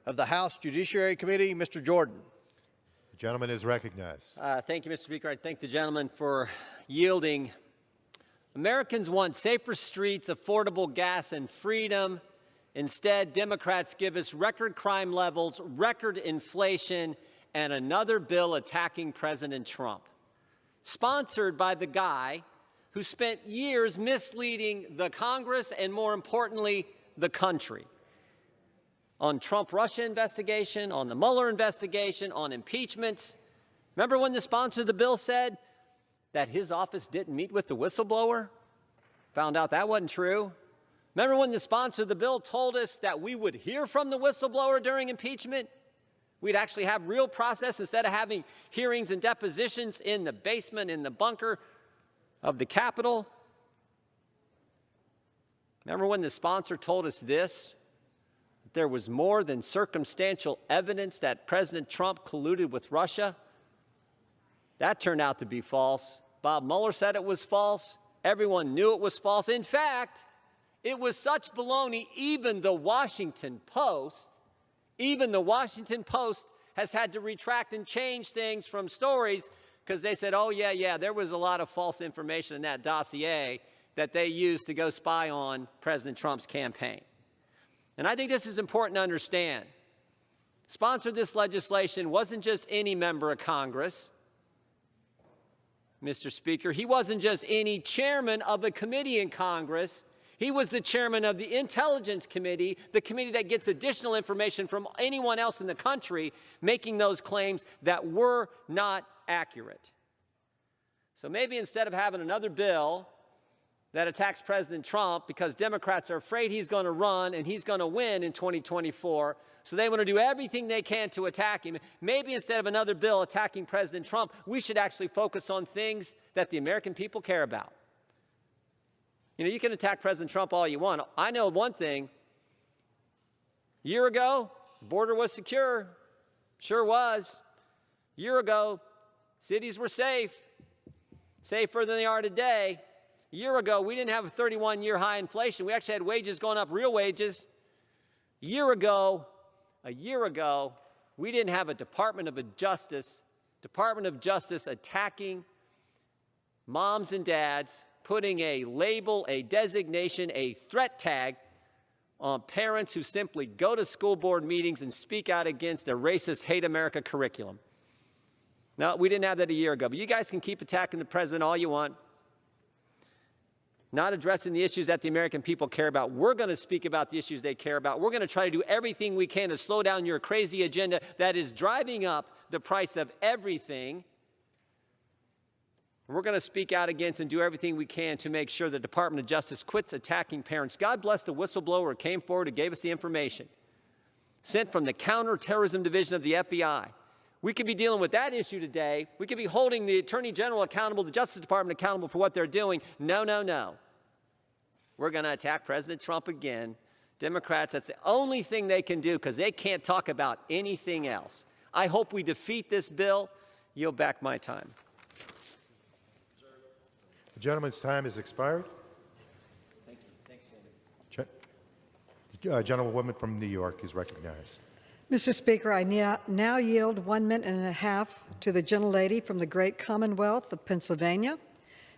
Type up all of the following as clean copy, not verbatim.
of the House Judiciary Committee, Mr. Jordan. The gentleman is recognized. Thank you, Mr. Speaker. I thank the gentleman for yielding. Americans want safer streets, affordable gas, and freedom. Instead, Democrats give us record crime levels, record inflation, and another bill attacking President Trump, sponsored by the guy who spent years misleading the Congress and, more importantly, the country on Trump-Russia investigation, on the Mueller investigation, on impeachments. Remember when the sponsor of the bill said that his office didn't meet with the whistleblower? Found out that wasn't true. Remember when the sponsor of the bill told us that we would hear from the whistleblower during impeachment? We'd actually have real process instead of having hearings and depositions in the basement, in the bunker of the Capitol. Remember when the sponsor told us this? That there was more than circumstantial evidence that President Trump colluded with Russia? That turned out to be false. Bob Mueller said it was false. Everyone knew it was false. In fact, it was such baloney, even the Washington Post has had to retract and change things from stories because they said, oh, yeah, there was a lot of false information in that dossier that they used to go spy on President Trump's campaign. And I think this is important to understand. Sponsored this legislation wasn't just any member of Congress, Mr. Speaker. He wasn't just any chairman of a committee in Congress. He was the chairman of the Intelligence Committee, the committee that gets additional information from anyone else in the country making those claims that were not accurate. So maybe instead of having another bill that attacks President Trump because Democrats are afraid he's going to run and he's going to win in 2024, so they want to do everything they can to attack him, maybe instead of another bill attacking President Trump, we should actually focus on things that the American people care about. You know, you can attack President Trump all you want. I know one thing. A year ago, the border was secure. Sure was. A year ago, cities were safe. Safer than they are today. A year ago, we didn't have a 31-year high inflation. We actually had wages going up, real wages. A year ago, we didn't have a Department of Justice attacking moms and dads, putting a label, a designation, a threat tag on parents who simply go to school board meetings and speak out against a racist Hate America curriculum. No, we didn't have that a year ago. But you guys can keep attacking the president all you want, not addressing the issues that the American people care about. We're going to speak about the issues they care about. We're going to try to do everything we can to slow down your crazy agenda that is driving up the price of everything. We're going to speak out against and do everything we can to make sure the Department of Justice quits attacking parents. God bless the whistleblower who came forward and gave us the information, sent from the Counterterrorism Division of the FBI. We could be dealing with that issue today. We could be holding the Attorney General accountable, the Justice Department accountable for what they're doing. No, no, no. We're going to attack President Trump again. Democrats, that's the only thing they can do because they can't talk about anything else. I hope we defeat this bill. Yield back my time. The gentleman's time has expired. Thank you. Thanks, Senator. The gentlewoman from New York is recognized. Mr. Speaker, I now yield 1 minute and a half to the gentlelady from the great Commonwealth of Pennsylvania,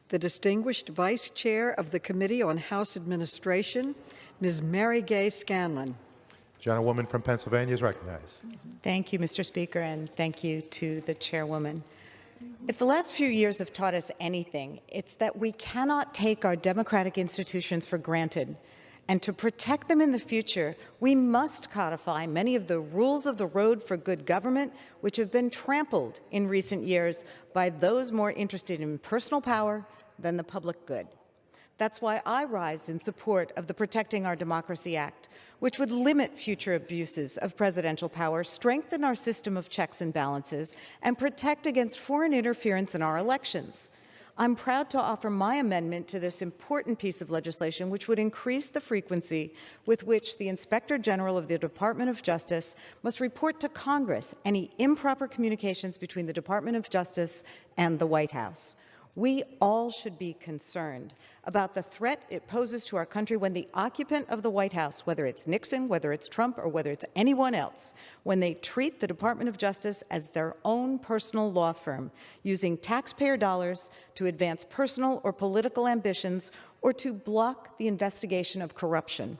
the distinguished Vice Chair of the Committee on House Administration, Ms. Mary Gay Scanlon. Gentlewoman from Pennsylvania is recognized. Thank you, Mr. Speaker, and thank you to the chairwoman. If the last few years have taught us anything, it's that we cannot take our democratic institutions for granted. And to protect them in the future, we must codify many of the rules of the road for good government, which have been trampled in recent years by those more interested in personal power than the public good. That's why I rise in support of the Protecting Our Democracy Act, which would limit future abuses of presidential power, strengthen our system of checks and balances, and protect against foreign interference in our elections. I'm proud to offer my amendment to this important piece of legislation, which would increase the frequency with which the Inspector General of the Department of Justice must report to Congress any improper communications between the Department of Justice and the White House. We all should be concerned about the threat it poses to our country when the occupant of the White House, whether it's Nixon, whether it's Trump, or whether it's anyone else, when they treat the Department of Justice as their own personal law firm, using taxpayer dollars to advance personal or political ambitions or to block the investigation of corruption.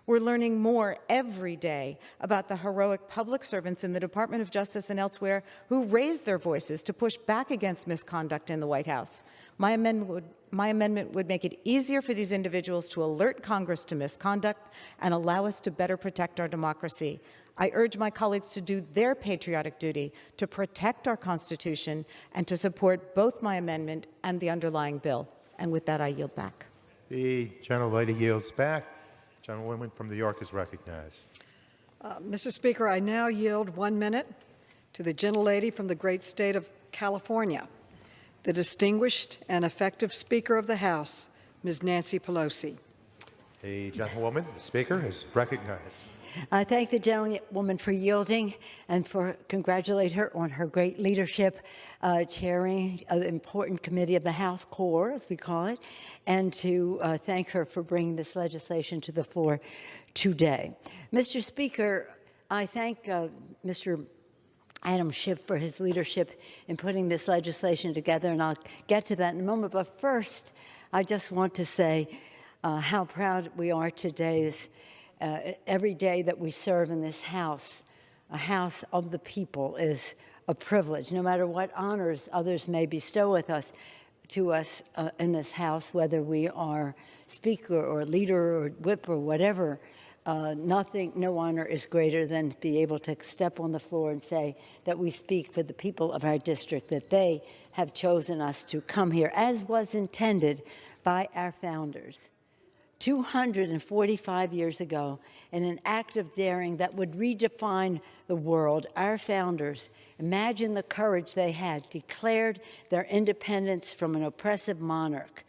We're learning more every day about the heroic public servants in the Department of Justice and elsewhere who raised their voices to push back against misconduct in the White House. My amendment would make it easier for these individuals to alert Congress to misconduct and allow us to better protect our democracy. I urge my colleagues to do their patriotic duty to protect our Constitution and to support both my amendment and the underlying bill. And with that, I yield back. The gentlelady yields back. Gentlewoman from New York is recognized. Mr. Speaker, I now yield 1 minute to the gentlelady from the great state of California, the distinguished and effective Speaker of the House, Ms. Nancy Pelosi. The gentlewoman, the Speaker, is recognized. I thank the gentlewoman for yielding and for congratulate her on her great leadership, chairing an important committee of the House Core, as we call it, and to thank her for bringing this legislation to the floor today. Mr. Speaker, I thank Mr. Adam Schiff for his leadership in putting this legislation together, and I'll get to that in a moment. But first, I just want to say how proud we are today. Every day that we serve in this House, a House of the people, is a privilege. No matter what honors others may bestow to us in this House, whether we are Speaker or Leader or Whip or whatever, no honor is greater than to be able to step on the floor and say that we speak for the people of our district, that they have chosen us to come here, as was intended by our founders. 245 years ago, in an act of daring that would redefine the world, our founders, imagine the courage they had, declared their independence from an oppressive monarch.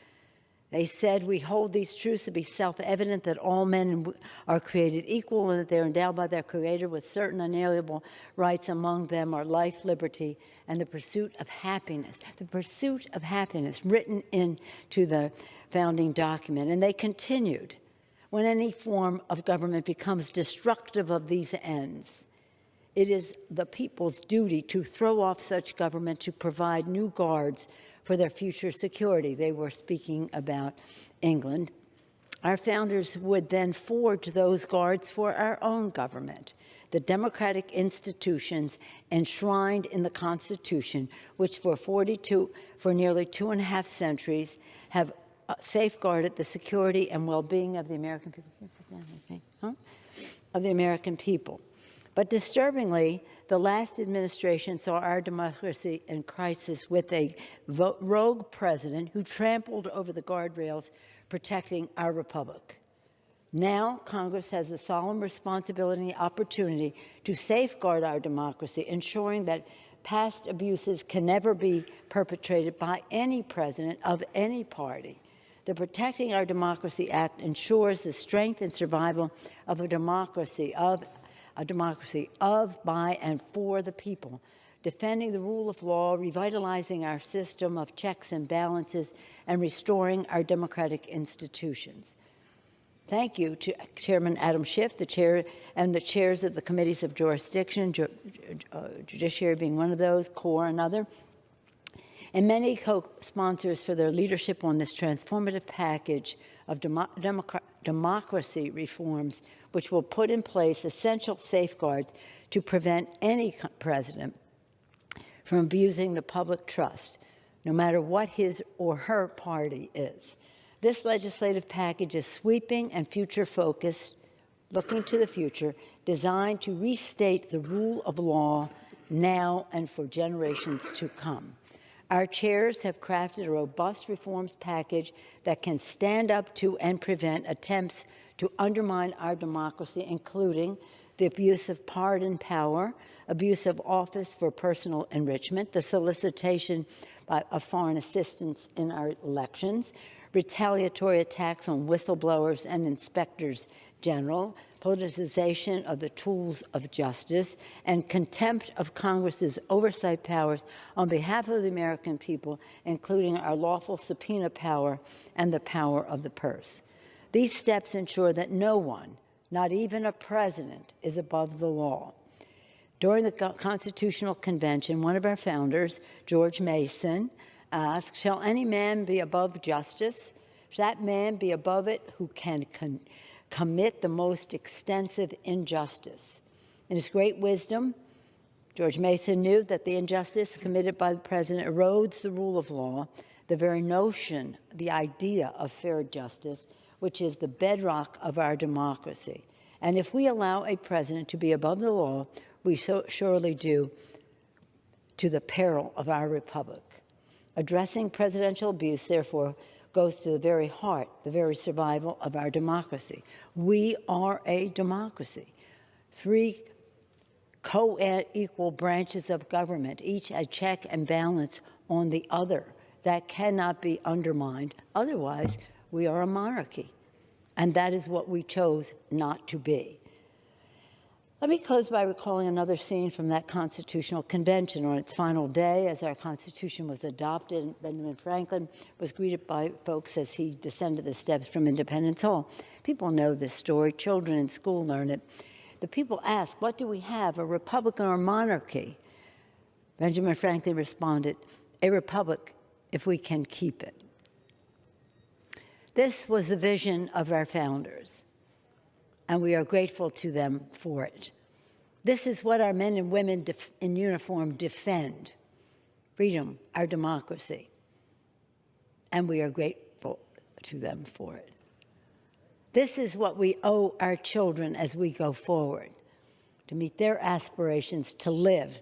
They said, "We hold these truths to be self-evident, that all men are created equal and that they're endowed by their Creator with certain unalienable rights. Among them are life, liberty, and the pursuit of happiness." The pursuit of happiness written into the founding document. And they continued, when any form of government becomes destructive of these ends, it is the people's duty to throw off such government, to provide new guards for their future security. They were speaking about England. Our founders would then forge those guards for our own government, the democratic institutions enshrined in the Constitution, which for nearly 2.5 centuries have safeguarded the security and well-being of the American people. But disturbingly, the last administration saw our democracy in crisis with a rogue president who trampled over the guardrails protecting our republic. Now, Congress has the solemn responsibility and the opportunity to safeguard our democracy, ensuring that past abuses can never be perpetrated by any president of any party. The Protecting Our Democracy Act ensures the strength and survival of a democracy of, by, and for the people, defending the rule of law, revitalizing our system of checks and balances, and restoring our democratic institutions. Thank you to Chairman Adam Schiff, the chair, and the chairs of the committees of jurisdiction, Judiciary being one of those, Core another, and many co-sponsors for their leadership on this transformative package of democracy reforms, which will put in place essential safeguards to prevent any president from abusing the public trust, no matter what his or her party is. This legislative package is sweeping and future-focused, looking to the future, designed to restate the rule of law now and for generations to come. Our chairs have crafted a robust reforms package that can stand up to and prevent attempts to undermine our democracy, including the abuse of pardon power, abuse of office for personal enrichment, the solicitation of foreign assistance in our elections, retaliatory attacks on whistleblowers and inspectors general, politicization of the tools of justice, and contempt of Congress's oversight powers on behalf of the American people, including our lawful subpoena power and the power of the purse. These steps ensure that no one, not even a president, is above the law. During the Constitutional Convention, one of our founders, George Mason, asked, "Shall any man be above justice? Shall that man be above it who can commit the most extensive injustice?" In his great wisdom, George Mason knew that the injustice committed by the president erodes the rule of law, the very notion, the idea of fair justice, which is the bedrock of our democracy. And if we allow a president to be above the law, we so surely do to the peril of our republic. Addressing presidential abuse, therefore, goes to the very heart, the very survival of our democracy. We are a democracy. 3 co-equal branches of government, each a check and balance on the other. That cannot be undermined. Otherwise, we are a monarchy. And that is what we chose not to be. Let me close by recalling another scene from that Constitutional Convention. On its final day, as our Constitution was adopted, Benjamin Franklin was greeted by folks as he descended the steps from Independence Hall. People know this story. Children in school learn it. The people asked, "What do we have, a republic or a monarchy?" Benjamin Franklin responded, "A republic if we can keep it." This was the vision of our founders, and we are grateful to them for it. This is what our men and women in uniform defend: freedom, our democracy, and we are grateful to them for it. This is what we owe our children as we go forward, to meet their aspirations to live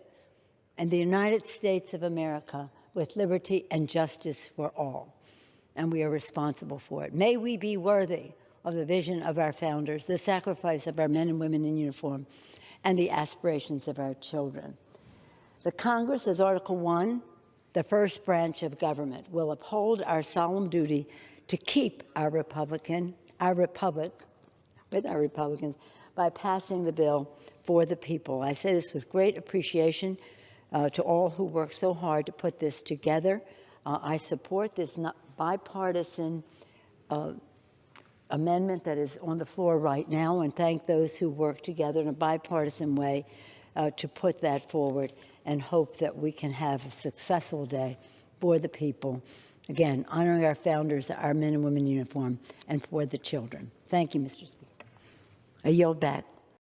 in the United States of America with liberty and justice for all, and we are responsible for it. May we be worthy of the vision of our founders, the sacrifice of our men and women in uniform, and the aspirations of our children. The Congress, as Article 1, the first branch of government, will uphold our solemn duty to keep our republic with our Republicans by passing the bill for the people. I say this with great appreciation to all who worked so hard to put this together. I support this bipartisan amendment that is on the floor right now, and thank those who worked together in a bipartisan way to put that forward, and hope that we can have a successful day for the people. Again, honoring our founders, our men and women in uniform, and for the children. Thank you, Mr. Speaker. I yield back.